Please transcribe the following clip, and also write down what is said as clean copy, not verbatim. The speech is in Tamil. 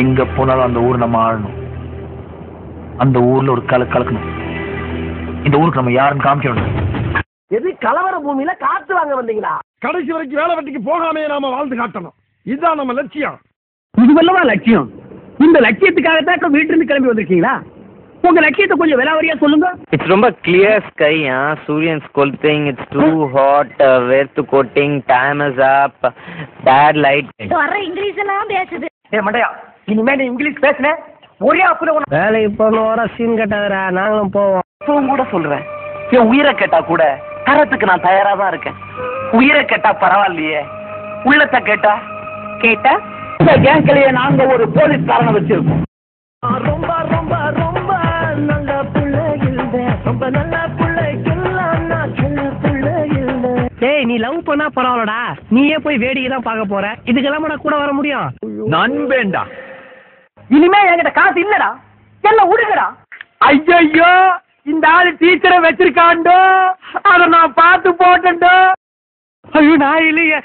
எங்க போனாலும் அந்த ஊர் நம்ம ஆளணும். அந்த ஊர்ல ஒரு கலக்கணும். இந்த ஊருக்கு நம்ம யாருன்னு காமிக்கணும். எது கலவர பூமியில காத்து வாங்க வந்தீங்களா? கடைசி வரைக்கும் வேலை வெட்டிக்கு போகாமே நாம வாழ்ந்து காட்டணும். இதுதான் நம்ம லட்சியம். இதுவல்லவா லட்சியம்? இந்த லட்சியத்துக்காகத்தான் வீட்டுல இருந்து கிளம்பி வந்திருக்கீங்களா? உங்க லட்சியத்தை கொஞ்சம் விலாவரியா சொல்லுங்க. It's ரொம்ப clear sky, Suryan sculpting, it's too hot, weather coating, time is up, bad light. வர இங்கிலீஷ் எல்லாம் பேசுது. மண்டையா, இனிமே நீ இங்கிலீஷ் பேசுன ஒரே ஆப்புல வேலைக்கு போகணும். வர சீன் கட்டாதரா, நாங்களும் போவோம். இப்பவும் கூட சொல்றேன், என் உயிரை கேட்டா கூட தரத்துக்கு நான் தயாரா தான் இருக்கேன். உயிரை கேட்டா பரவாயில்லையே, உள்ளத்தை கேட்டா கேட்கலையே. நாங்க ஒரு போலீஸ்காரனை வச்சிருக்கோம். ரொம்ப ரொம்ப ரொம்ப நல்ல புள்ள இல்ல, ரொம்ப நல்ல புள்ளைக்கெல்லாம் நான் சின்ன புள்ள இல்ல. டேய், நீ லவ் பண்ணா பரவாயில்லடா, நீயே போய் வேடிக்கை தான் பார்க்க போற. இதுக்கெல்லாம் நான் கூட வர முடியும்? நண்பேண்டா. இனிமே என்கிட்ட காசு இல்லடா, எல்லாம் உடுங்கடா. ஐயோ, இந்த ஆளு டீச்சரை வச்சிருக்காண்டோ, அத நான் பார்த்து போட்டேன்டோ. ஐயோ, நான் இல்லையே.